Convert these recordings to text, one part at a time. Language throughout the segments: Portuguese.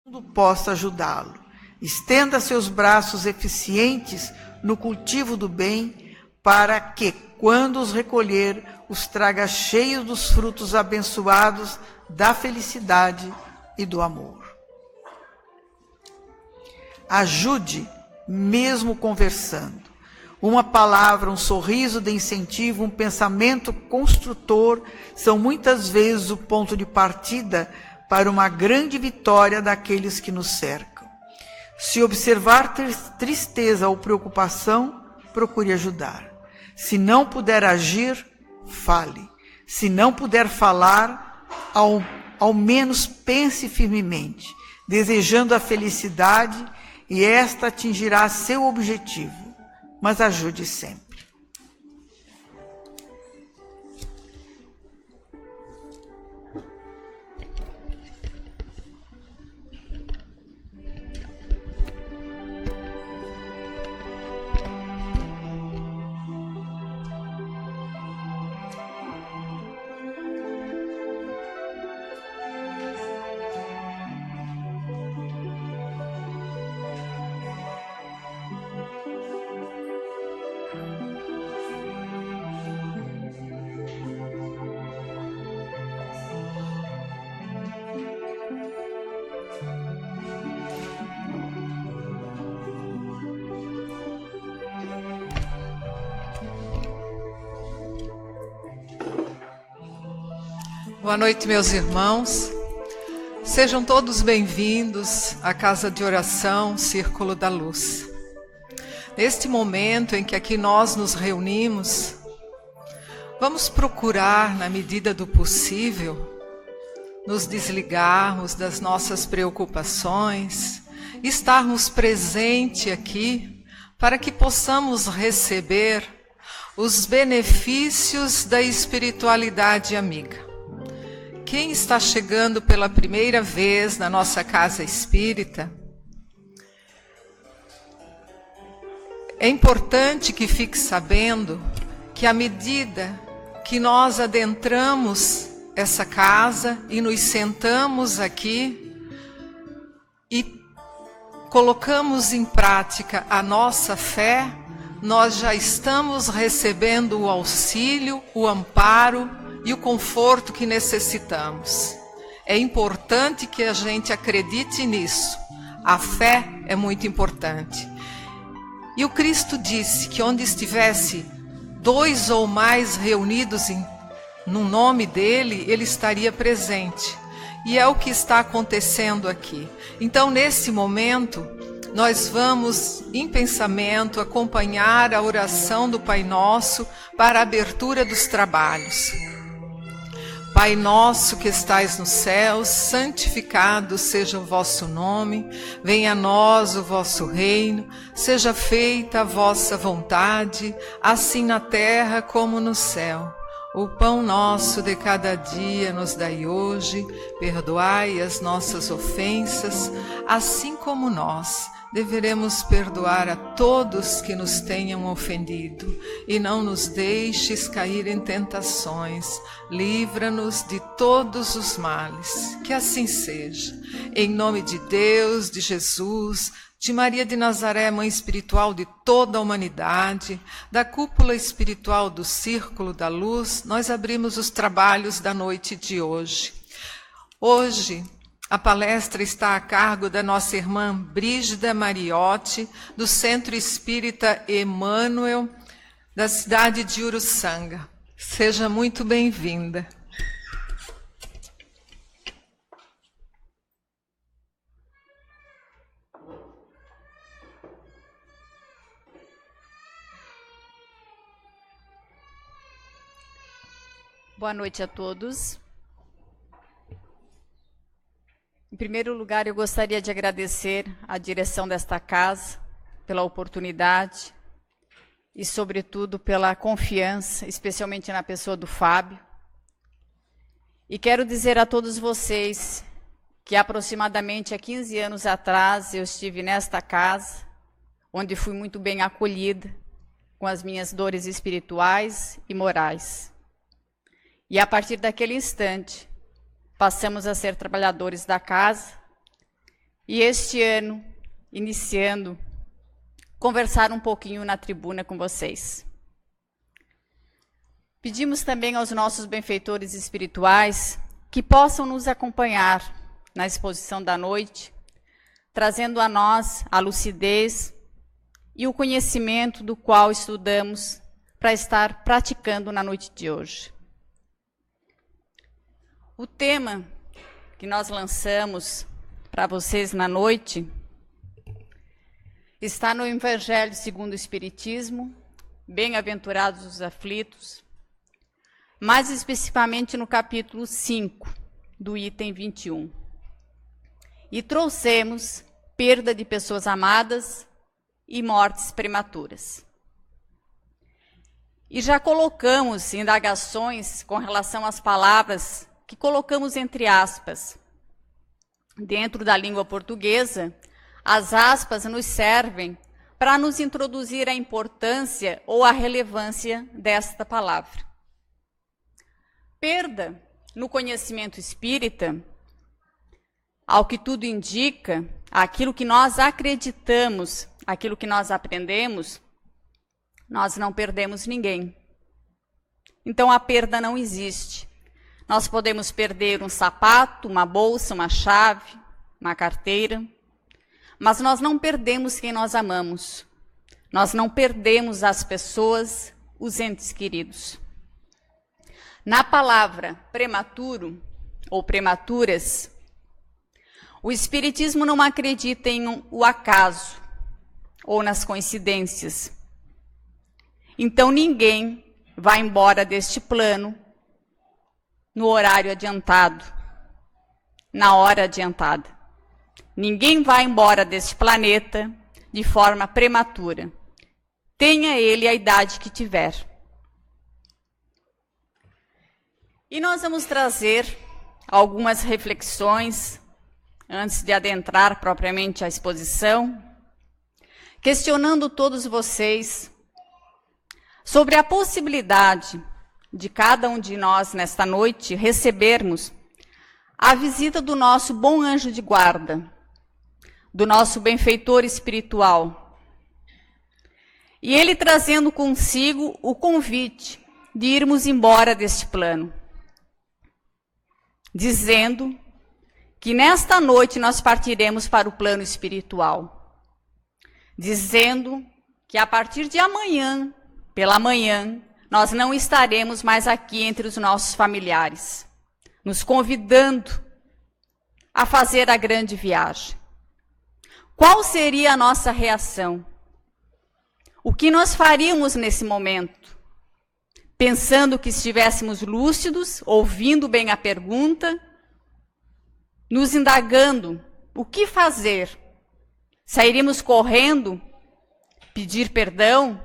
mundo possa ajudá-lo. Estenda seus braços eficientes no cultivo do bem, para que, quando os recolher, os traga cheios dos frutos abençoados da felicidade e do amor. Ajude, mesmo conversando. Uma palavra, um sorriso de incentivo, um pensamento construtor são muitas vezes o ponto de partida para uma grande vitória daqueles que nos cercam. Se observar tristeza ou preocupação, procure ajudar. Se não puder agir, fale. Se não puder falar, ao menos pense firmemente, desejando a felicidade, e esta atingirá seu objetivo. Mas ajude sempre. Boa noite, meus irmãos. Sejam todos bem-vindos à Casa de Oração Círculo da Luz. Neste momento em que aqui nós nos reunimos, vamos procurar, na medida do possível, nos desligarmos das nossas preocupações, estarmos presentes aqui para que possamos receber os benefícios da espiritualidade amiga. Quem está chegando pela primeira vez na nossa casa espírita, é importante que fique sabendo que à medida que nós adentramos essa casa e nos sentamos aqui e colocamos em prática a nossa fé, nós já estamos recebendo o auxílio, o amparo e o conforto que necessitamos. É importante que a gente acredite nisso. A fé é muito importante. E o Cristo disse que onde estivesse 2 ou mais reunidos no nome dele, ele estaria presente. E é o que está acontecendo aqui. Então, nesse momento, nós vamos, em pensamento, acompanhar a oração do Pai Nosso para a abertura dos trabalhos. Pai nosso que estais nos céus, santificado seja o vosso nome, venha a nós o vosso reino, seja feita a vossa vontade, assim na terra como no céu. O pão nosso de cada dia nos dai hoje, perdoai as nossas ofensas, assim como nós deveremos perdoar a todos que nos tenham ofendido, e não nos deixes cair em tentações, livra-nos de todos os males, que assim seja. Em nome de Deus, de Jesus, de Maria de Nazaré, Mãe Espiritual de toda a humanidade, da cúpula espiritual do Círculo da Luz, nós abrimos os trabalhos da noite de hoje. Hoje, a palestra está a cargo da nossa irmã Brígida Mariotti, do Centro Espírita Emmanuel, da cidade de Uruçanga. Seja muito bem-vinda. Boa noite a todos. Em primeiro lugar, eu gostaria de agradecer à direção desta casa pela oportunidade e, sobretudo, pela confiança, especialmente na pessoa do Fábio. E quero dizer a todos vocês que aproximadamente há 15 anos atrás eu estive nesta casa, onde fui muito bem acolhida com as minhas dores espirituais e morais. E a partir daquele instante, passamos a ser trabalhadores da casa, E este ano, iniciando, conversar um pouquinho na tribuna com vocês. Pedimos também aos nossos benfeitores espirituais que possam nos acompanhar na exposição da noite, trazendo a nós a lucidez e o conhecimento do qual estudamos para estar praticando na noite de hoje. O tema que nós lançamos para vocês na noite está no Evangelho segundo o Espiritismo, Bem-aventurados os aflitos, mais especificamente no capítulo 5, do item 21. E trouxemos perda de pessoas amadas e mortes prematuras. E já colocamos indagações com relação às palavras que colocamos entre aspas. Dentro da língua portuguesa, as aspas nos servem para nos introduzir a importância ou a relevância desta palavra. Perda, no conhecimento espírita, ao que tudo indica, aquilo que nós acreditamos, aquilo que nós aprendemos, nós não perdemos ninguém. Então a perda não existe. Nós podemos perder um sapato, uma bolsa, uma chave, uma carteira, mas nós não perdemos quem nós amamos. Nós não perdemos as pessoas, os entes queridos. Na palavra prematuro ou prematuras, o Espiritismo não acredita em o acaso ou nas coincidências. Então ninguém vai embora deste plano no horário adiantado, na hora adiantada. Ninguém vai embora deste planeta de forma prematura. Tenha ele a idade que tiver. E nós vamos trazer algumas reflexões antes de adentrar propriamente a exposição, questionando todos vocês sobre a possibilidade de cada um de nós nesta noite recebermos a visita do nosso bom anjo de guarda, do nosso benfeitor espiritual. E ele trazendo consigo o convite de irmos embora deste plano, dizendo que nesta noite nós partiremos para o plano espiritual, dizendo que a partir de amanhã, pela manhã, nós não estaremos mais aqui entre os nossos familiares, nos convidando a fazer a grande viagem. Qual seria a nossa reação? O que nós faríamos nesse momento? Pensando que estivéssemos lúcidos, ouvindo bem a pergunta, nos indagando o que fazer? Sairíamos correndo, pedir perdão,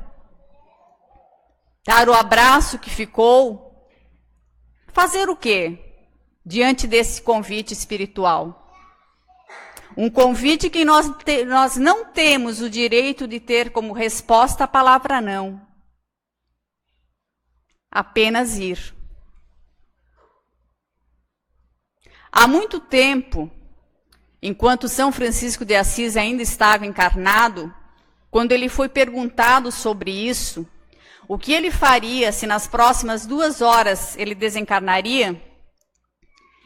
dar o abraço que ficou? Fazer o quê diante desse convite espiritual? Um convite que nós não temos o direito de ter como resposta a palavra não. Apenas ir. Há muito tempo, enquanto São Francisco de Assis ainda estava encarnado, quando ele foi perguntado sobre isso, o que ele faria se nas próximas 2 horas ele desencarnaria,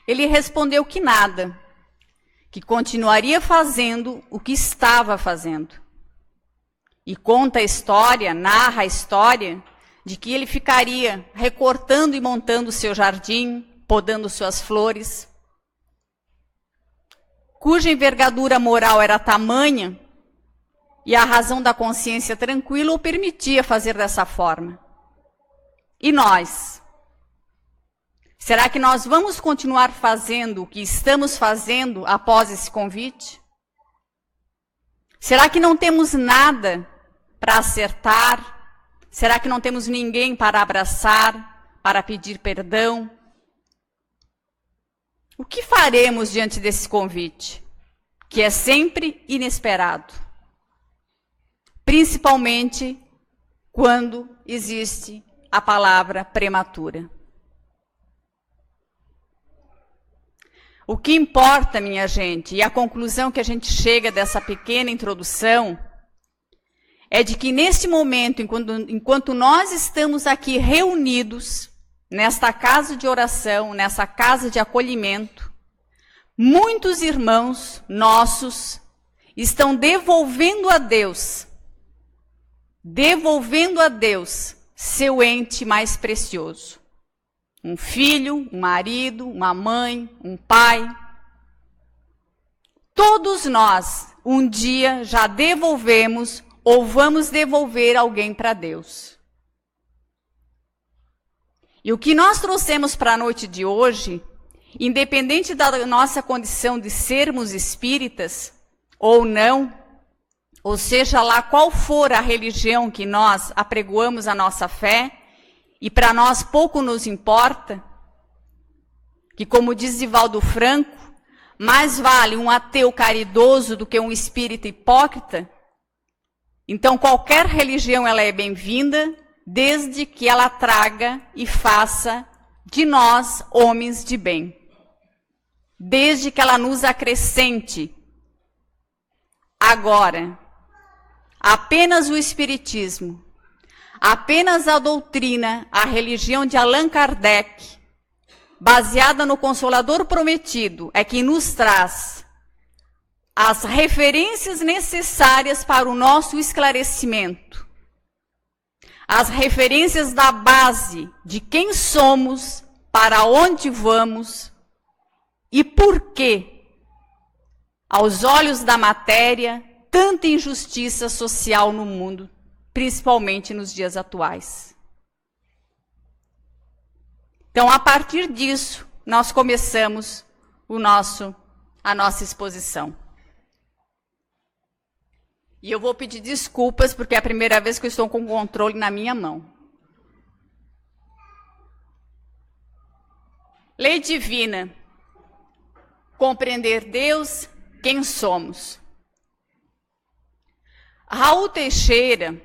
ele respondeu que nada, que continuaria fazendo o que estava fazendo. E conta a história, narra a história, de que ele ficaria recortando e montando o seu jardim, podando suas flores, cuja envergadura moral era tamanha e a razão da consciência tranquila o permitia fazer dessa forma. E nós? Será que nós vamos continuar fazendo o que estamos fazendo após esse convite? Será que não temos nada para acertar? Será que não temos ninguém para abraçar, para pedir perdão? O que faremos diante desse convite, que é sempre inesperado? Principalmente quando existe a palavra prematura. O que importa, minha gente, e a conclusão que a gente chega dessa pequena introdução, é de que neste momento, enquanto nós estamos aqui reunidos, nesta casa de oração, nessa casa de acolhimento, muitos irmãos nossos estão devolvendo a Deus seu ente mais precioso. Um filho, um marido, uma mãe, um pai. Todos nós, um dia, já devolvemos ou vamos devolver alguém para Deus. E o que nós trouxemos para a noite de hoje, independente da nossa condição de sermos espíritas ou não, ou seja lá qual for a religião que nós apregoamos a nossa fé, e para nós pouco nos importa, que como diz Divaldo Franco, mais vale um ateu caridoso do que um espírita hipócrita. Então qualquer religião ela é bem-vinda, desde que ela traga e faça de nós homens de bem. Desde que ela nos acrescente. Agora, apenas o espiritismo, apenas a doutrina, a religião de Allan Kardec, baseada no Consolador Prometido, é que nos traz as referências necessárias para o nosso esclarecimento. As referências da base de quem somos, para onde vamos e por que, aos olhos da matéria, tanta injustiça social no mundo, principalmente nos dias atuais. Então, a partir disso, nós começamos a nossa exposição. E eu vou pedir desculpas, porque é a primeira vez que eu estou com o controle na minha mão. Lei divina. Compreender Deus, quem somos. Raul Teixeira,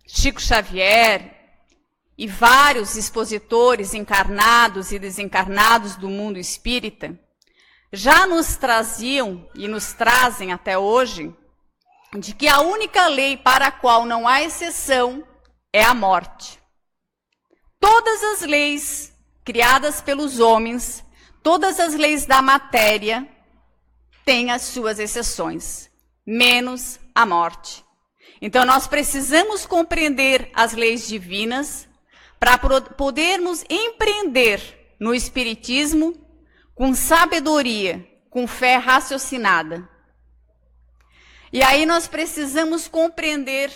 Chico Xavier e vários expositores encarnados e desencarnados do mundo espírita já nos traziam e nos trazem até hoje de que a única lei para a qual não há exceção é a morte. Todas as leis criadas pelos homens, todas as leis da matéria têm as suas exceções, menos a morte. Então, nós precisamos compreender as leis divinas para podermos empreender no Espiritismo com sabedoria, com fé raciocinada. E aí nós precisamos compreender,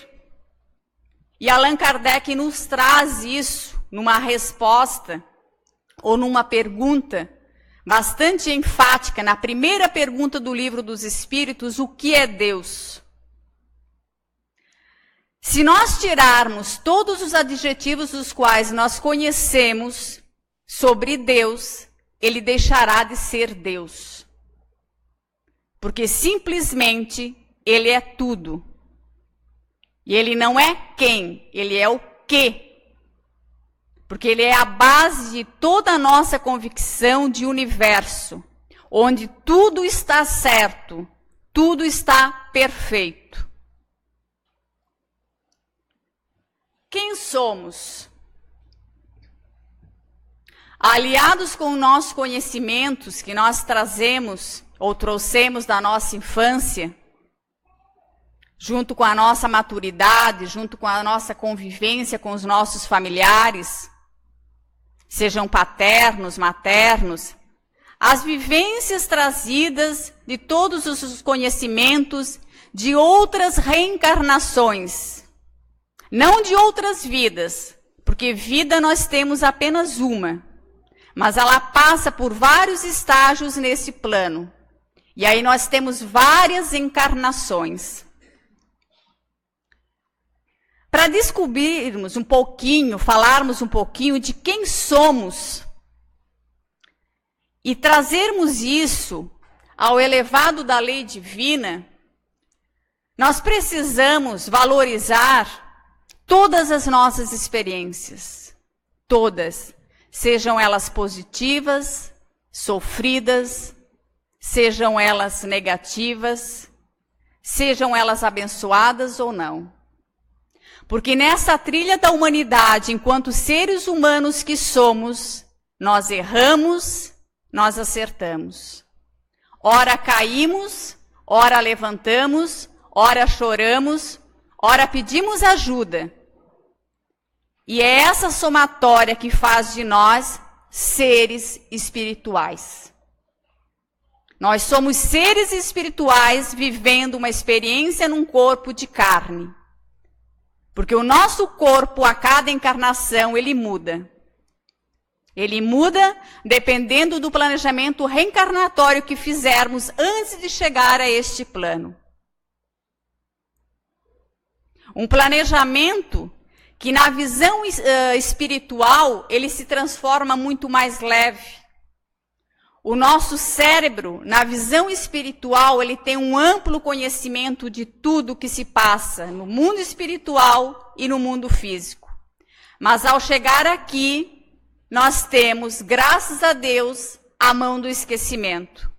e Allan Kardec nos traz isso numa resposta ou numa pergunta bastante enfática, na primeira pergunta do Livro dos Espíritos, o que é Deus? Se nós tirarmos todos os adjetivos dos quais nós conhecemos sobre Deus, ele deixará de ser Deus. Porque simplesmente ele é tudo. E ele não é quem, ele é o quê. Porque ele é a base de toda a nossa convicção de universo, onde tudo está certo, tudo está perfeito. Quem somos? Aliados com os nossos conhecimentos que nós trazemos ou trouxemos da nossa infância, junto com a nossa maturidade, junto com a nossa convivência com os nossos familiares, sejam paternos, maternos, as vivências trazidas de todos os conhecimentos de outras reencarnações, não de outras vidas, porque vida nós temos apenas uma, mas ela passa por vários estágios nesse plano. E aí nós temos várias encarnações. Para descobrirmos um pouquinho, falarmos um pouquinho de quem somos e trazermos isso ao elevado da lei divina, nós precisamos valorizar todas as nossas experiências, todas, sejam elas positivas, sofridas sejam elas negativas, sejam elas abençoadas ou não. Porque nessa trilha da humanidade, enquanto seres humanos que somos, nós erramos, nós acertamos. Ora caímos, ora levantamos, ora choramos, ora pedimos ajuda. E é essa somatória que faz de nós seres espirituais. Nós somos seres espirituais vivendo uma experiência num corpo de carne. Porque o nosso corpo, a cada encarnação, ele muda. Ele muda dependendo do planejamento reencarnatório que fizermos antes de chegar a este plano. Um planejamento que na visão espiritual, ele se transforma muito mais leve. O nosso cérebro, na visão espiritual, ele tem um amplo conhecimento de tudo que se passa no mundo espiritual e no mundo físico. Mas ao chegar aqui, nós temos, graças a Deus, a mão do esquecimento.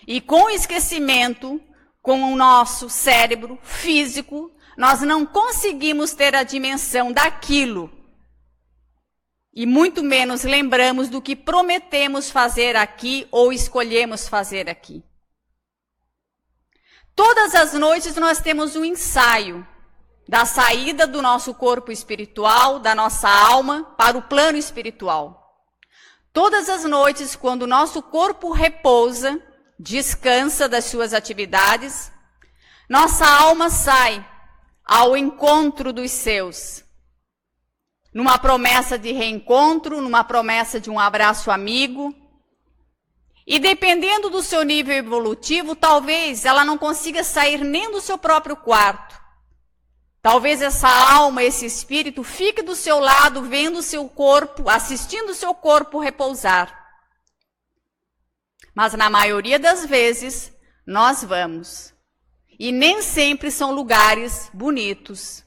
E com o esquecimento, com o nosso cérebro físico, nós não conseguimos ter a dimensão daquilo. E muito menos lembramos do que prometemos fazer aqui ou escolhemos fazer aqui. Todas as noites nós temos um ensaio da saída do nosso corpo espiritual, da nossa alma, para o plano espiritual. Todas as noites, quando o nosso corpo repousa, descansa das suas atividades, nossa alma sai ao encontro dos seus. Numa promessa de reencontro, numa promessa de um abraço amigo. E dependendo do seu nível evolutivo, talvez ela não consiga sair nem do seu próprio quarto. Talvez essa alma, esse espírito, fique do seu lado, vendo o seu corpo, assistindo o seu corpo repousar. Mas na maioria das vezes, nós vamos. E nem sempre são lugares bonitos.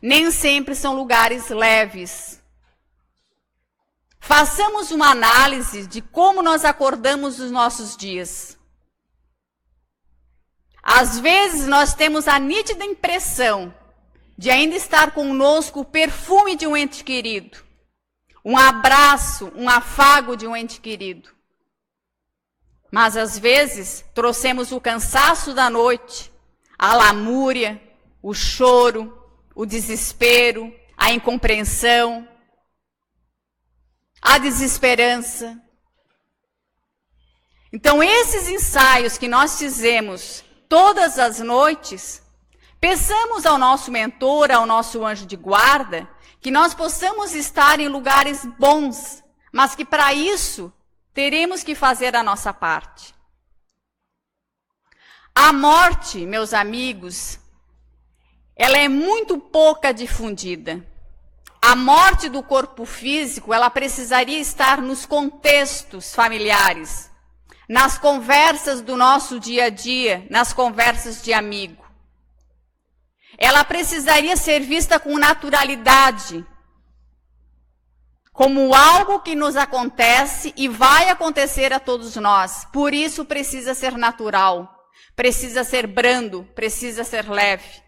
Nem sempre são lugares leves. Façamos uma análise de como nós acordamos os nossos dias. Às vezes nós temos a nítida impressão de ainda estar conosco o perfume de um ente querido, um abraço, um afago de um ente querido. Mas às vezes trouxemos o cansaço da noite, a lamúria, o choro, o desespero, a incompreensão, a desesperança. Então, esses ensaios que nós fizemos todas as noites, peçamos ao nosso mentor, ao nosso anjo de guarda, que nós possamos estar em lugares bons, mas que para isso teremos que fazer a nossa parte. A morte, meus amigos, ela é muito pouca difundida. A morte do corpo físico, ela precisaria estar nos contextos familiares, nas conversas do nosso dia a dia, nas conversas de amigo. Ela precisaria ser vista com naturalidade, como algo que nos acontece e vai acontecer a todos nós. Por isso precisa ser natural, precisa ser brando, precisa ser leve.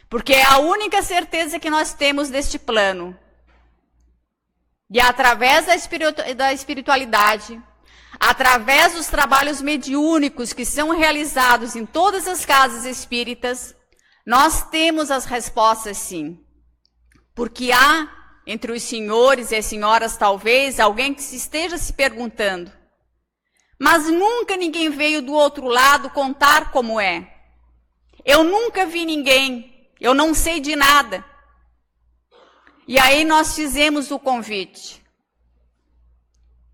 Porque é a única certeza que nós temos deste plano. E através da espiritualidade, através dos trabalhos mediúnicos que são realizados em todas as casas espíritas, nós temos as respostas sim. Porque há, entre os senhores e as senhoras talvez, alguém que se esteja se perguntando, mas nunca ninguém veio do outro lado contar como é. Eu nunca vi ninguém. Eu não sei de nada. E aí nós fizemos o convite.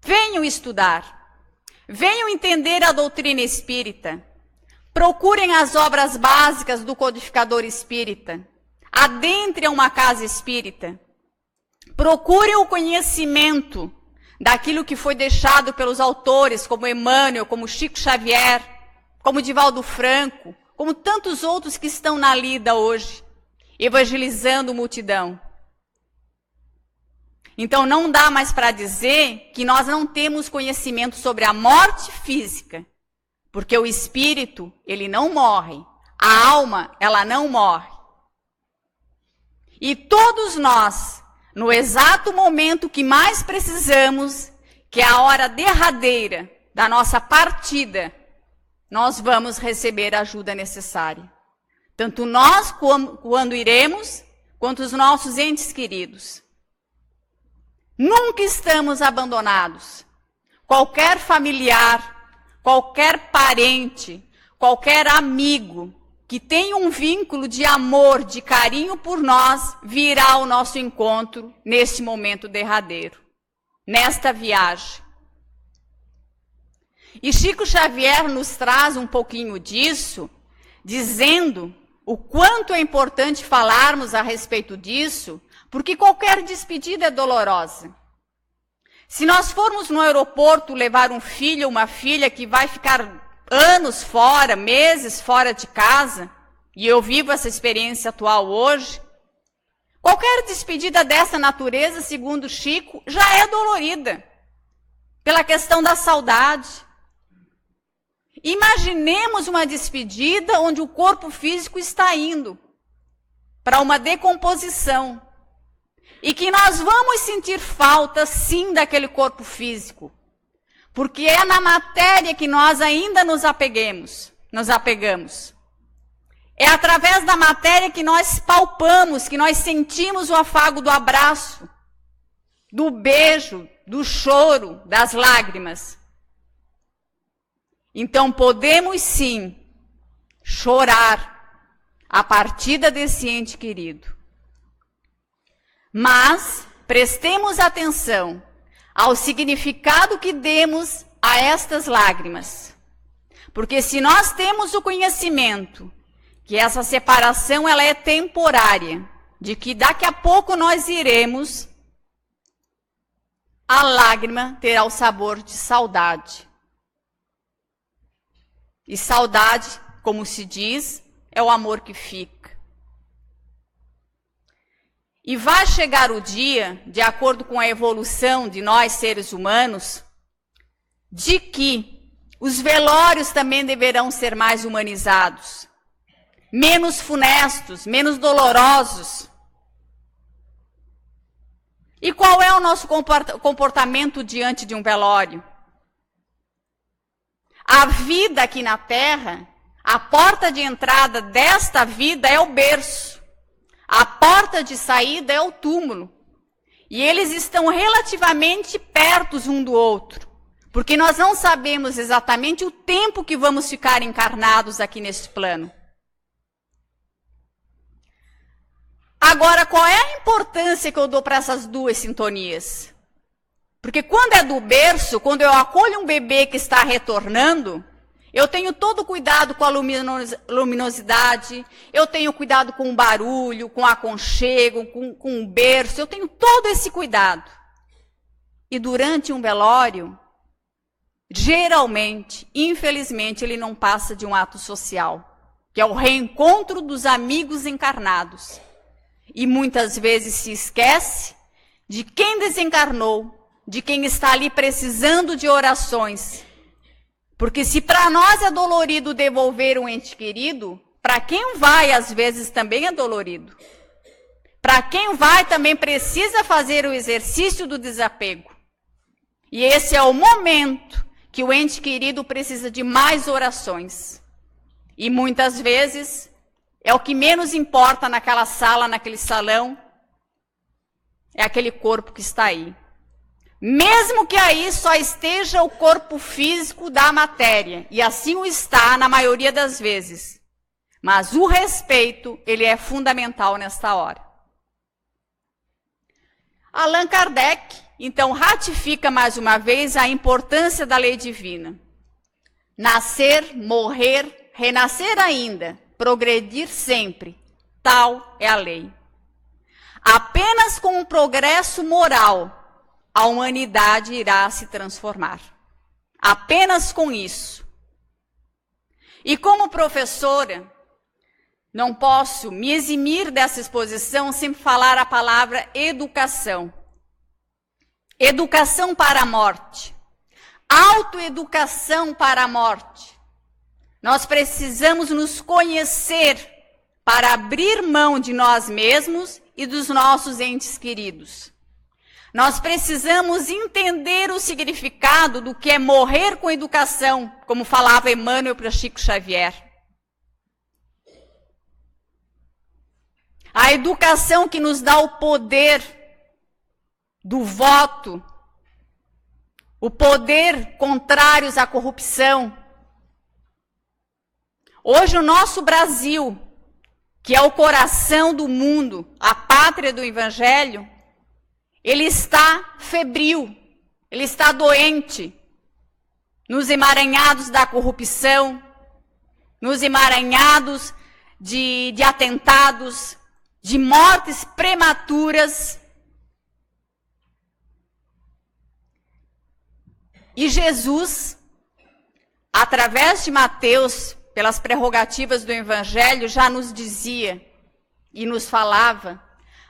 Venham estudar. Venham entender a doutrina espírita. Procurem as obras básicas do codificador espírita. Adentrem a uma casa espírita. Procurem o conhecimento daquilo que foi deixado pelos autores, como Emmanuel, como Chico Xavier, como Divaldo Franco, como tantos outros que estão na lida hoje, evangelizando multidão. Então não dá mais para dizer que nós não temos conhecimento sobre a morte física, porque o espírito, ele não morre, a alma, ela não morre. E todos nós, no exato momento que mais precisamos, que é a hora derradeira da nossa partida, nós vamos receber a ajuda necessária. Tanto nós, quando iremos, quanto os nossos entes queridos. Nunca estamos abandonados. Qualquer familiar, qualquer parente, qualquer amigo que tenha um vínculo de amor, de carinho por nós, virá ao nosso encontro neste momento derradeiro, nesta viagem. E Chico Xavier nos traz um pouquinho disso, dizendo o quanto é importante falarmos a respeito disso, porque qualquer despedida é dolorosa. Se nós formos no aeroporto levar um filho ou uma filha que vai ficar anos fora, meses fora de casa, e eu vivo essa experiência atual hoje, qualquer despedida dessa natureza, segundo Chico, já é dolorida, pela questão da saudade. Imaginemos uma despedida onde o corpo físico está indo para uma decomposição, e que nós vamos sentir falta, sim, daquele corpo físico, porque é na matéria que nós ainda nos apegamos. É através da matéria que nós palpamos, que nós sentimos o afago do abraço, do beijo, do choro, das lágrimas. Então podemos sim chorar a partida desse ente querido. Mas prestemos atenção ao significado que demos a estas lágrimas. Porque se nós temos o conhecimento que essa separação ela é temporária, de que daqui a pouco nós iremos, a lágrima terá o sabor de saudade. E saudade, como se diz, é o amor que fica. E vai chegar o dia, de acordo com a evolução de nós seres humanos, de que os velórios também deverão ser mais humanizados, menos funestos, menos dolorosos. E qual é o nosso comportamento diante de um velório? A vida aqui na Terra, a porta de entrada desta vida é o berço. A porta de saída é o túmulo. E eles estão relativamente perto um do outro, porque nós não sabemos exatamente o tempo que vamos ficar encarnados aqui nesse plano. Agora, qual é a importância que eu dou para essas duas sintonias? Porque quando é do berço, quando eu acolho um bebê que está retornando, eu tenho todo o cuidado com a luminosidade, eu tenho cuidado com o barulho, com o aconchego, com o berço, eu tenho todo esse cuidado. E durante um velório, geralmente, infelizmente, ele não passa de um ato social, que é o reencontro dos amigos encarnados. E muitas vezes se esquece de quem desencarnou, de quem está ali precisando de orações. Porque se para nós é dolorido devolver um ente querido, para quem vai, às vezes, também é dolorido. Para quem vai, também precisa fazer o exercício do desapego. E esse é o momento que o ente querido precisa de mais orações. E muitas vezes é o que menos importa naquela sala, naquele salão, é aquele corpo que está aí. Mesmo que aí só esteja o corpo físico da matéria, e assim o está na maioria das vezes. Mas o respeito, ele é fundamental nesta hora. Allan Kardec, então, ratifica mais uma vez a importância da lei divina. Nascer, morrer, renascer ainda, progredir sempre, tal é a lei. Apenas com um progresso moral, a humanidade irá se transformar. Apenas com isso. E como professora, não posso me eximir dessa exposição sem falar a palavra educação. educação para a morte, autoeducação para a morte. Nós precisamos nos conhecer para abrir mão de nós mesmos e dos nossos entes queridos. Nós precisamos entender o significado do que é morrer com educação, como falava Emmanuel para Chico Xavier. A educação que nos dá o poder do voto, o poder contrários à corrupção. Hoje o nosso Brasil, que é o coração do mundo, a pátria do Evangelho, ele está febril, ele está doente, nos emaranhados da corrupção, nos emaranhados de atentados, de mortes prematuras. E Jesus, através de Mateus, pelas prerrogativas do Evangelho, já nos dizia e nos falava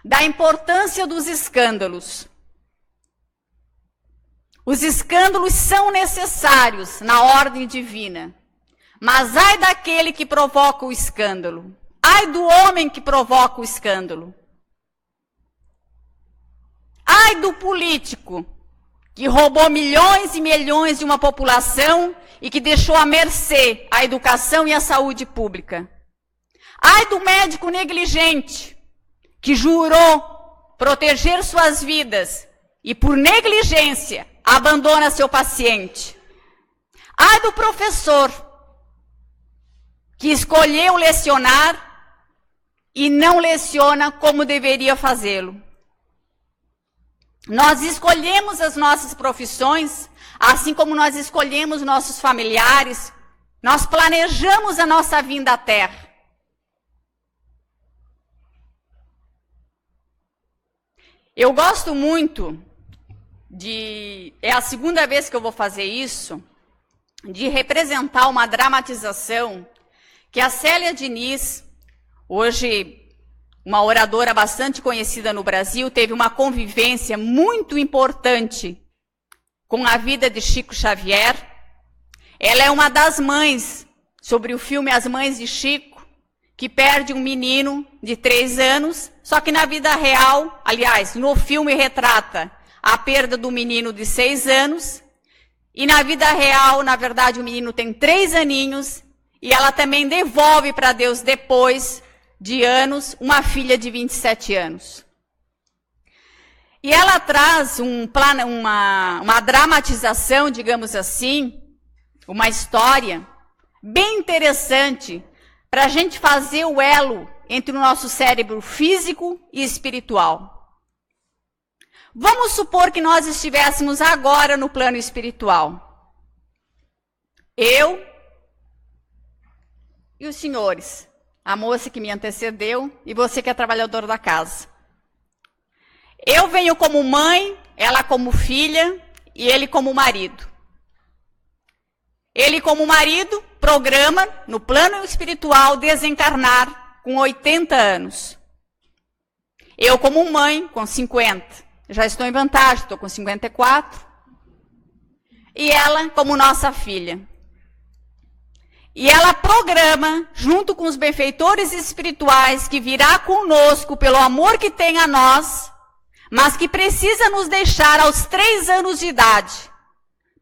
da importância dos escândalos. Os escândalos são necessários na ordem divina, mas ai daquele que provoca o escândalo, ai do homem que provoca o escândalo, ai do político que roubou milhões e milhões de uma população e que deixou à mercê a educação e a saúde pública. Ai do médico negligente, que jurou proteger suas vidas e, por negligência, abandona seu paciente. Ai do professor, que escolheu lecionar e não leciona como deveria fazê-lo. Nós escolhemos as nossas profissões, assim como nós escolhemos nossos familiares, nós planejamos a nossa vinda à Terra. Eu gosto muito é a segunda vez que eu vou fazer isso, de representar uma dramatização que a Célia Diniz, hoje uma oradora bastante conhecida no Brasil, teve uma convivência muito importante com a vida de Chico Xavier. Ela é uma das mães, sobre o filme As Mães de Chico, que perde um menino de 3 anos, só que na vida real, aliás, no filme retrata a perda do menino de 6 anos, e na vida real, na verdade, o menino tem 3 aninhos, e ela também devolve para Deus depois de anos, uma filha de 27 anos. E ela traz uma dramatização, digamos assim, uma história bem interessante para a gente fazer o elo entre o nosso cérebro físico e espiritual. Vamos supor que nós estivéssemos agora no plano espiritual. Eu e os senhores, a moça que me antecedeu e você que é trabalhador da casa. Eu venho como mãe, ela como filha e ele como marido. Ele como marido programa no plano espiritual desencarnar com 80 anos. Eu como mãe com 50. Já estou em vantagem, estou com 54. E ela como nossa filha. E ela programa, junto com os benfeitores espirituais, que virá conosco pelo amor que tem a nós, mas que precisa nos deixar aos 3 anos de idade,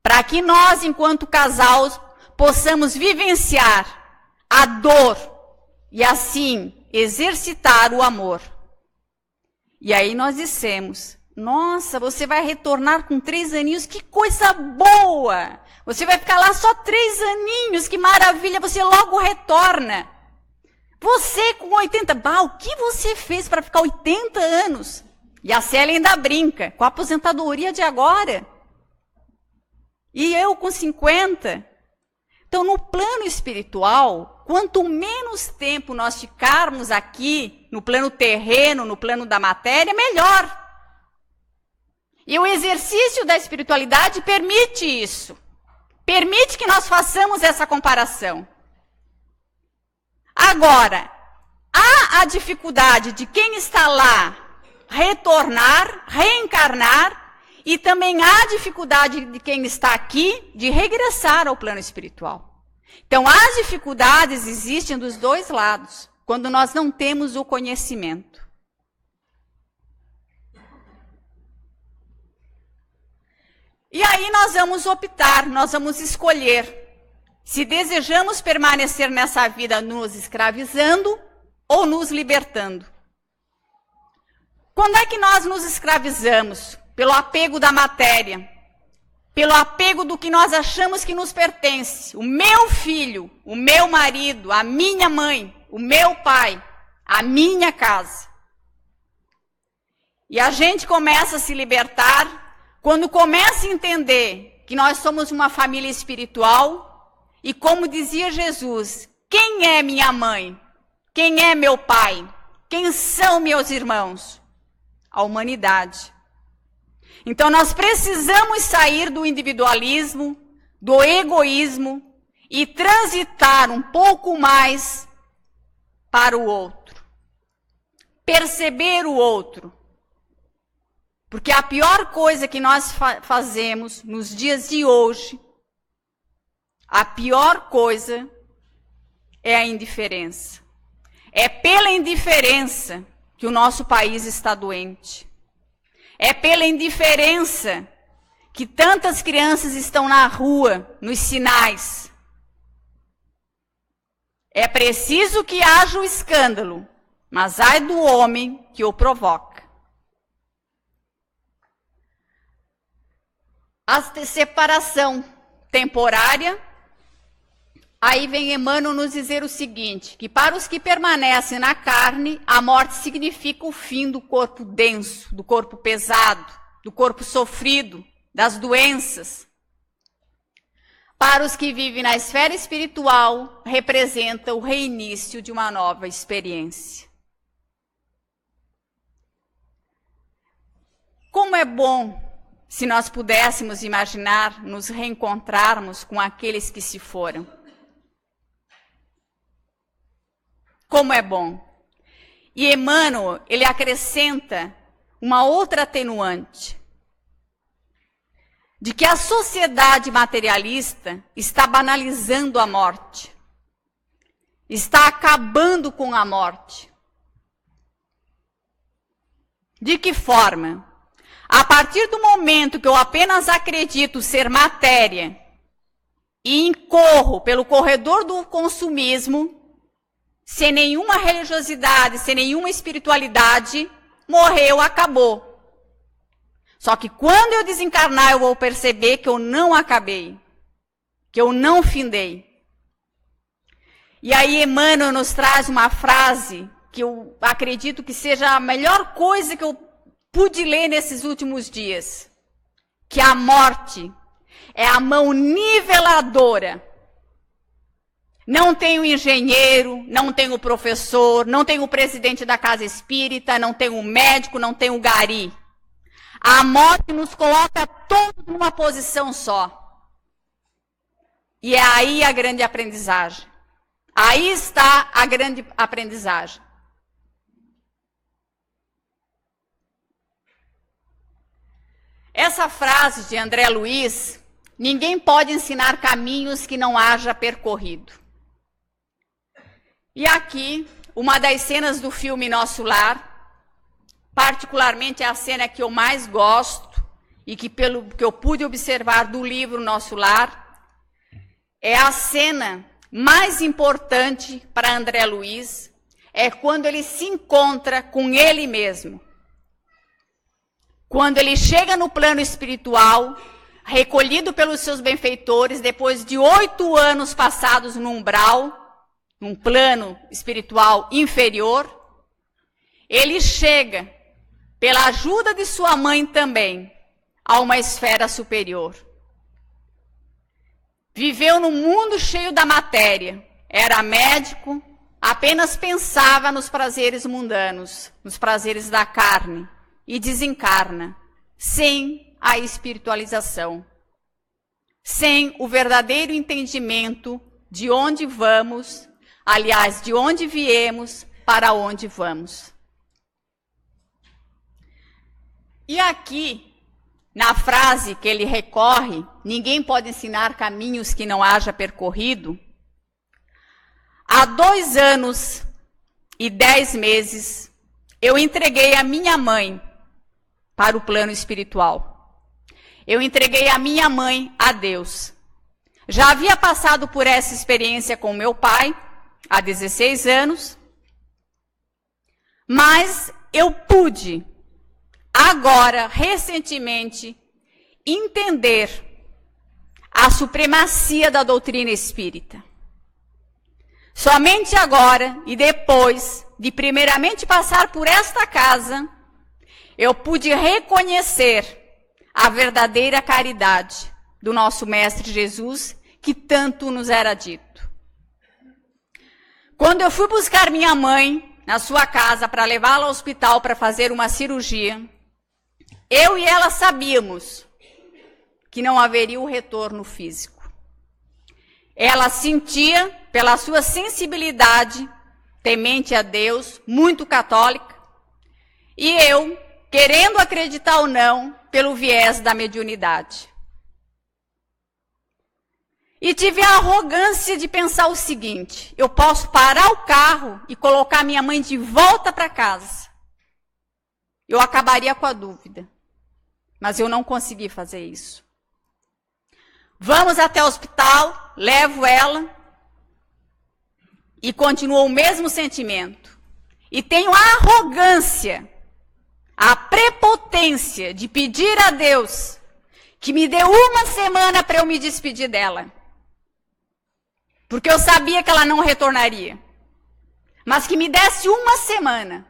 para que nós, enquanto casal, possamos vivenciar a dor e, assim, exercitar o amor. E aí nós dissemos, nossa, você vai retornar com 3 aninhos, que coisa boa! Você vai ficar lá só 3 aninhos, que maravilha, você logo retorna. Você com 80, o que você fez para ficar 80 anos? E a Célia ainda brinca, com a aposentadoria de agora. E eu com 50. Então, no plano espiritual, quanto menos tempo nós ficarmos aqui, no plano terreno, no plano da matéria, melhor. E o exercício da espiritualidade permite isso. Permite que nós façamos essa comparação. Agora, há a dificuldade de quem está lá retornar, reencarnar E também há dificuldade de quem está aqui de regressar ao plano espiritual. Então, as dificuldades existem dos dois lados, quando nós não temos o conhecimento. E aí nós vamos optar, nós vamos escolher se desejamos permanecer nessa vida nos escravizando ou nos libertando. Quando é que nós nos escravizamos? Pelo apego da matéria, pelo apego do que nós achamos que nos pertence. O meu filho, o meu marido, a minha mãe, o meu pai, a minha casa. E a gente começa a se libertar quando começa a entender que nós somos uma família espiritual e, como dizia Jesus, quem é minha mãe? Quem é meu pai? Quem são meus irmãos? A humanidade. Então nós precisamos sair do individualismo, do egoísmo e transitar um pouco mais para o outro. Perceber o outro. Porque a pior coisa que nós fazemos nos dias de hoje, a pior coisa é a indiferença. É pela indiferença que o nosso país está doente. É pela indiferença que tantas crianças estão na rua, nos sinais. É preciso que haja o escândalo, mas ai do homem que o provoca. A separação temporária, aí vem Emmanuel nos dizer o seguinte, que para os que permanecem na carne, a morte significa o fim do corpo denso, do corpo pesado, do corpo sofrido, das doenças. Para os que vivem na esfera espiritual, representa o reinício de uma nova experiência. Como é bom se nós pudéssemos imaginar nos reencontrarmos com aqueles que se foram. Como é bom. E Emmanuel, ele acrescenta uma outra atenuante, de que a sociedade materialista está banalizando a morte, está acabando com a morte. De que forma? A partir do momento que eu apenas acredito ser matéria e incorro pelo corredor do consumismo, sem nenhuma religiosidade, sem nenhuma espiritualidade, morreu, acabou. Só que quando eu desencarnar, eu vou perceber que eu não acabei, que eu não findei. E aí Emmanuel nos traz uma frase que eu acredito que seja a melhor coisa que eu pude ler nesses últimos dias, que a morte é a mão niveladora. Não tem o engenheiro, não tem o professor, não tem o presidente da casa espírita, não tem o médico, não tem o gari. A morte nos coloca todos numa posição só. E é aí a grande aprendizagem. Aí está a grande aprendizagem. Essa frase de André Luiz, ninguém pode ensinar caminhos que não haja percorrido. E aqui, uma das cenas do filme Nosso Lar, particularmente é a cena que eu mais gosto, e que pelo que eu pude observar do livro Nosso Lar, é a cena mais importante para André Luiz, é quando ele se encontra com ele mesmo. Quando ele chega no plano espiritual, recolhido pelos seus benfeitores, depois de 8 anos passados no umbral, num plano espiritual inferior, ele chega, pela ajuda de sua mãe também, a uma esfera superior. Viveu num mundo cheio da matéria, era médico, apenas pensava nos prazeres mundanos, nos prazeres da carne, e desencarna, sem a espiritualização, sem o verdadeiro entendimento de onde vamos, aliás, de onde viemos, para onde vamos. E aqui, na frase que ele recorre, ninguém pode ensinar caminhos que não haja percorrido, há 2 anos e 10 meses, eu entreguei a minha mãe para o plano espiritual. Eu entreguei a minha mãe a Deus. Já havia passado por essa experiência com meu pai, há 16 anos, mas eu pude, agora, recentemente, entender a supremacia da doutrina espírita. Somente agora, e depois de primeiramente passar por esta casa, eu pude reconhecer a verdadeira caridade do nosso Mestre Jesus, que tanto nos era dito. Quando eu fui buscar minha mãe na sua casa para levá-la ao hospital para fazer uma cirurgia, eu e ela sabíamos que não haveria o retorno físico. Ela sentia, pela sua sensibilidade, temente a Deus, muito católica, e eu, querendo acreditar ou não, pelo viés da mediunidade. E tive a arrogância de pensar o seguinte: eu posso parar o carro e colocar minha mãe de volta para casa. Eu acabaria com a dúvida. Mas eu não consegui fazer isso. Vamos até o hospital, levo ela e continua o mesmo sentimento. E tenho a arrogância, a prepotência de pedir a Deus que me dê 1 semana para eu me despedir dela. Porque eu sabia que ela não retornaria. Mas que me desse 1 semana.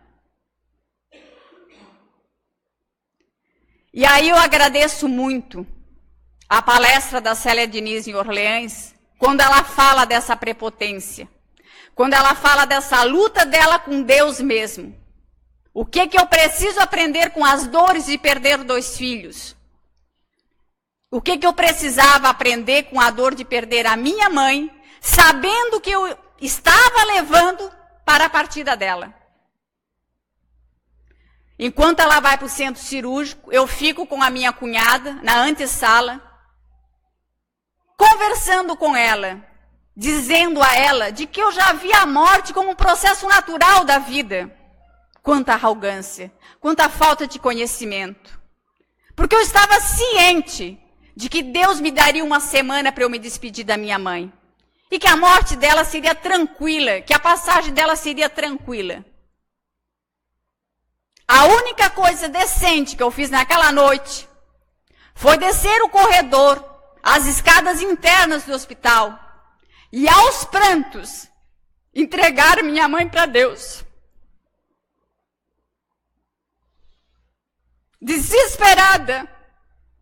E aí eu agradeço muito a palestra da Célia Diniz em Orleans, quando ela fala dessa prepotência, quando ela fala dessa luta dela com Deus mesmo. O que eu preciso aprender com as dores de perder 2 filhos? O que eu precisava aprender com a dor de perder a minha mãe, sabendo que eu estava levando para a partida dela? Enquanto ela vai para o centro cirúrgico, eu fico com a minha cunhada na antessala, conversando com ela, dizendo a ela de que eu já via a morte como um processo natural da vida. Quanta arrogância, quanta falta de conhecimento. Porque eu estava ciente de que Deus me daria 1 semana para eu me despedir da minha mãe. E que a morte dela seria tranquila, que a passagem dela seria tranquila. A única coisa decente que eu fiz naquela noite foi descer o corredor, as escadas internas do hospital, e aos prantos entregar minha mãe para Deus. Desesperada,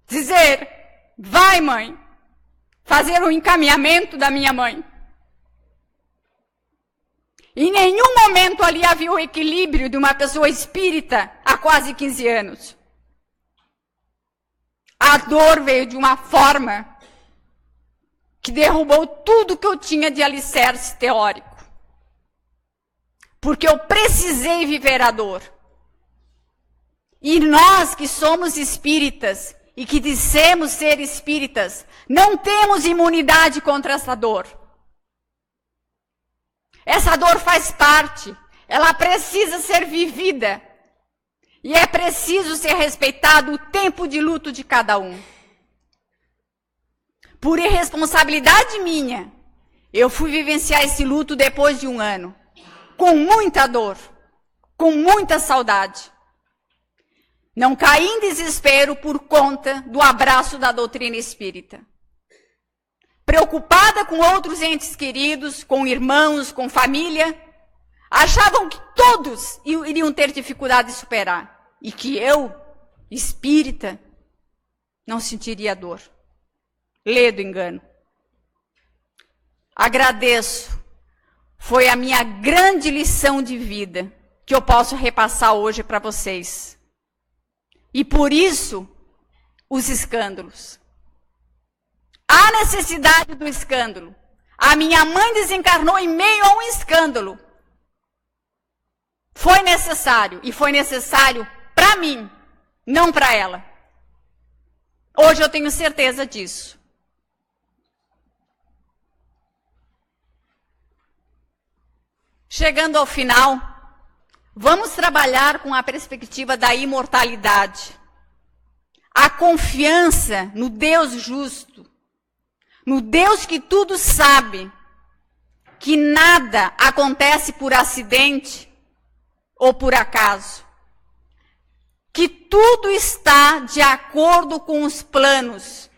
dizer: vai, mãe, fazer um encaminhamento da minha mãe. Em nenhum momento ali havia o equilíbrio de uma pessoa espírita há quase 15 anos. A dor veio de uma forma que derrubou tudo que eu tinha de alicerce teórico. Porque eu precisei viver a dor. E nós que somos espíritas e que dissemos ser espíritas, não temos imunidade contra essa dor. Essa dor faz parte, ela precisa ser vivida. E é preciso ser respeitado o tempo de luto de cada um. Por irresponsabilidade minha, eu fui vivenciar esse luto depois de 1 ano. Com muita dor, com muita saudade. Não caí em desespero por conta do abraço da doutrina espírita. Preocupada com outros entes queridos, com irmãos, com família, achavam que todos iriam ter dificuldade de superar. E que eu, espírita, não sentiria dor. Lê do engano. Agradeço. Foi a minha grande lição de vida que eu posso repassar hoje para vocês. E por isso, os escândalos. Há necessidade do escândalo. A minha mãe desencarnou em meio a um escândalo. Foi necessário, e foi necessário para mim, não para ela. Hoje eu tenho certeza disso. Chegando ao final, vamos trabalhar com a perspectiva da imortalidade. A confiança no Deus justo, no Deus que tudo sabe, que nada acontece por acidente ou por acaso, que tudo está de acordo com os planos,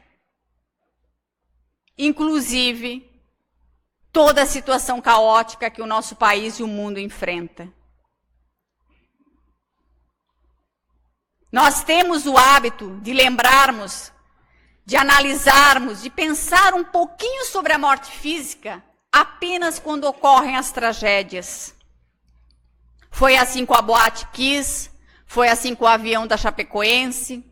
inclusive toda a situação caótica que o nosso país e o mundo enfrenta. Nós temos o hábito de lembrarmos, de analisarmos, de pensar um pouquinho sobre a morte física apenas quando ocorrem as tragédias. Foi assim com a Boate Kiss, foi assim com o avião da Chapecoense.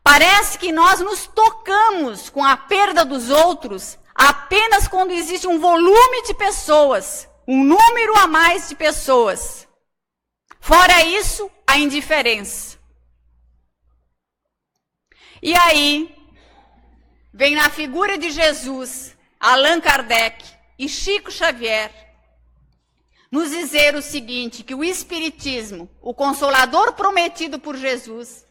Parece que nós nos tocamos com a perda dos outros apenas quando existe um volume de pessoas, um número a mais de pessoas. Fora isso, a indiferença. E aí, vem na figura de Jesus, Allan Kardec e Chico Xavier, nos dizer o seguinte, que o Espiritismo, o Consolador prometido por Jesus,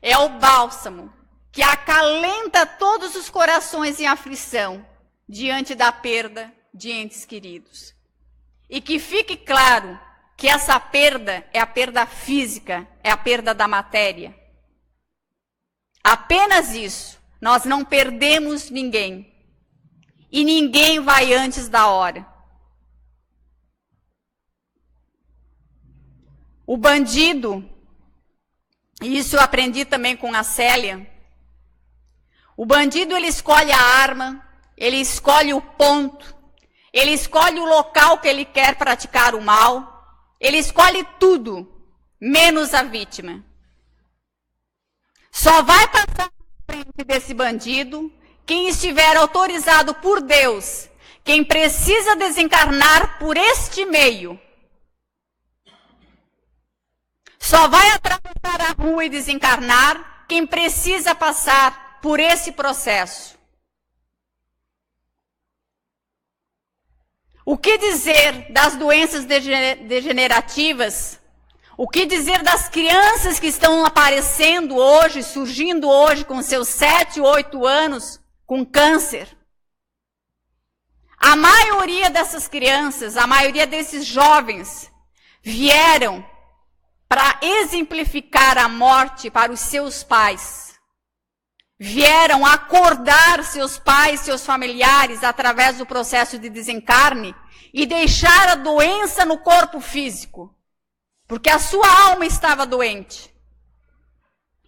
é o bálsamo que acalenta todos os corações em aflição diante da perda de entes queridos. E que fique claro que essa perda é a perda física, é a perda da matéria. Apenas isso. Nós não perdemos ninguém. E ninguém vai antes da hora. O bandido, e isso eu aprendi também com a Célia, o bandido ele escolhe a arma, ele escolhe o ponto, ele escolhe o local que ele quer praticar o mal, ele escolhe tudo, menos a vítima. Só vai passar na frente desse bandido quem estiver autorizado por Deus, quem precisa desencarnar por este meio. Só vai atravessar a rua e desencarnar quem precisa passar por esse processo. O que dizer das doenças degenerativas? O que dizer das crianças que estão aparecendo hoje, surgindo hoje com seus 7, 8 anos, com câncer? A maioria dessas crianças, a maioria desses jovens, vieram para exemplificar a morte para os seus pais. Vieram acordar seus pais, seus familiares, através do processo de desencarne e deixar a doença no corpo físico, porque a sua alma estava doente.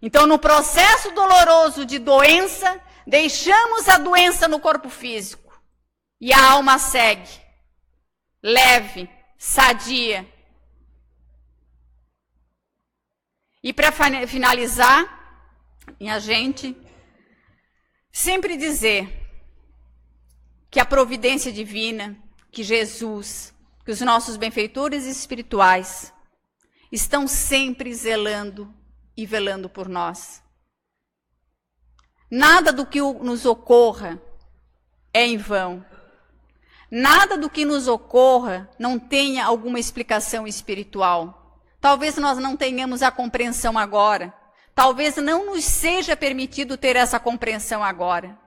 Então, no processo doloroso de doença, deixamos a doença no corpo físico e a alma segue, leve, sadia. E para finalizar, minha gente, sempre dizer que a providência divina, que Jesus, que os nossos benfeitores espirituais estão sempre zelando e velando por nós. Nada do que nos ocorra é em vão. Nada do que nos ocorra não tenha alguma explicação espiritual. Talvez nós não tenhamos a compreensão agora. Talvez não nos seja permitido ter essa compreensão agora.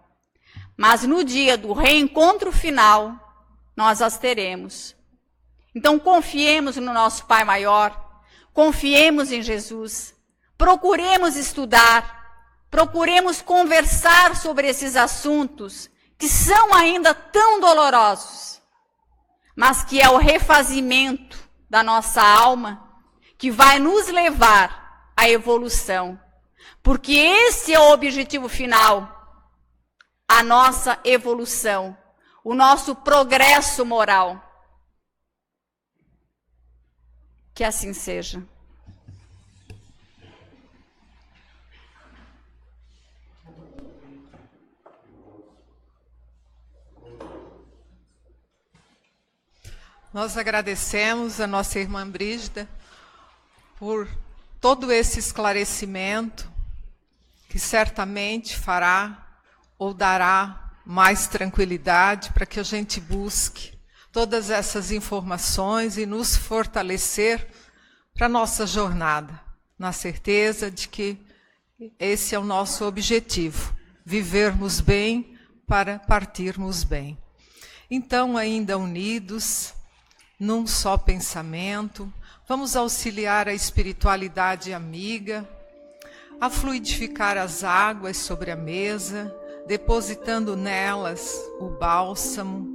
Mas no dia do reencontro final, nós as teremos. Então confiemos no nosso Pai Maior, confiemos em Jesus, procuremos estudar, procuremos conversar sobre esses assuntos que são ainda tão dolorosos, mas que é o refazimento da nossa alma que vai nos levar à evolução. Porque esse é o objetivo final, a nossa evolução, o nosso progresso moral. Que assim seja. Nós agradecemos a nossa irmã Brígida por todo esse esclarecimento que certamente fará ou dará mais tranquilidade para que a gente busque todas essas informações e nos fortalecer para a nossa jornada, na certeza de que esse é o nosso objetivo, vivermos bem para partirmos bem. Então, ainda unidos, num só pensamento, vamos auxiliar a espiritualidade amiga, a fluidificar as águas sobre a mesa, depositando nelas o bálsamo,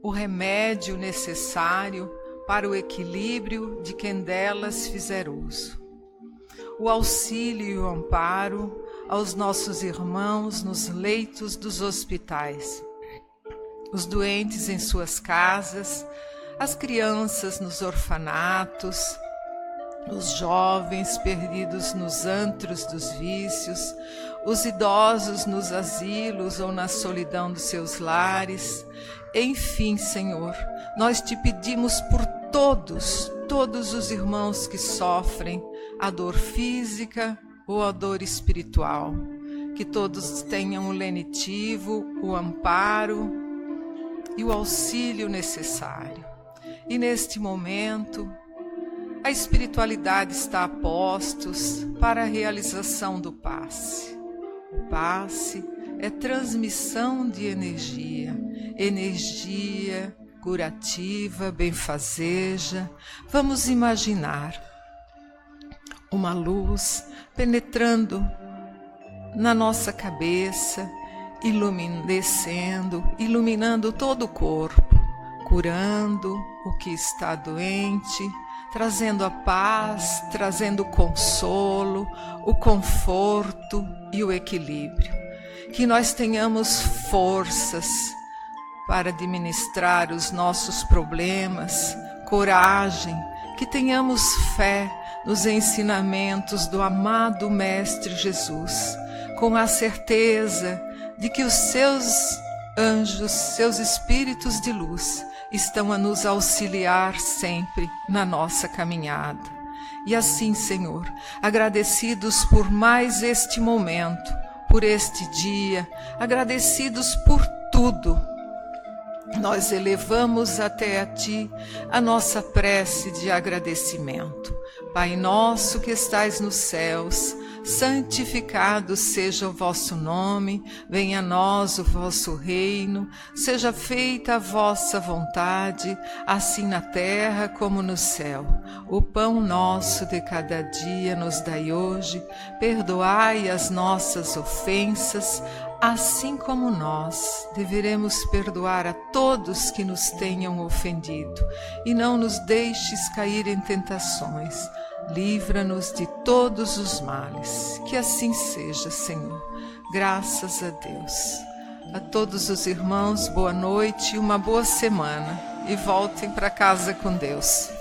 o remédio necessário para o equilíbrio de quem delas fizer uso. O auxílio e o amparo aos nossos irmãos nos leitos dos hospitais, os doentes em suas casas, as crianças nos orfanatos, os jovens perdidos nos antros dos vícios, os idosos nos asilos ou na solidão dos seus lares. Enfim, Senhor, nós te pedimos por todos os irmãos que sofrem a dor física ou a dor espiritual, que todos tenham o lenitivo, o amparo e o auxílio necessário. E neste momento, a espiritualidade está a postos para a realização do passe. O passe é transmissão de energia curativa, benfazeja. Vamos imaginar uma luz penetrando na nossa cabeça, iluminando todo o corpo, curando o que está doente, trazendo a paz, trazendo o consolo, o conforto e o equilíbrio. Que nós tenhamos forças para administrar os nossos problemas, coragem, que tenhamos fé nos ensinamentos do amado Mestre Jesus, com a certeza de que os seus anjos, seus espíritos de luz, estão a nos auxiliar sempre na nossa caminhada. E assim, Senhor, agradecidos por mais este momento, por este dia, agradecidos por tudo, nós elevamos até a Ti a nossa prece de agradecimento. Pai nosso que estais nos céus, santificado seja o vosso nome, venha a nós o vosso reino, seja feita a vossa vontade, assim na terra como no céu. O pão nosso de cada dia nos dai hoje, perdoai as nossas ofensas, assim como nós deveremos perdoar a todos que nos tenham ofendido, e não nos deixes cair em tentações. Livra-nos de todos os males. Que assim seja, Senhor. Graças a Deus. A todos os irmãos, boa noite e uma boa semana. E voltem para casa com Deus.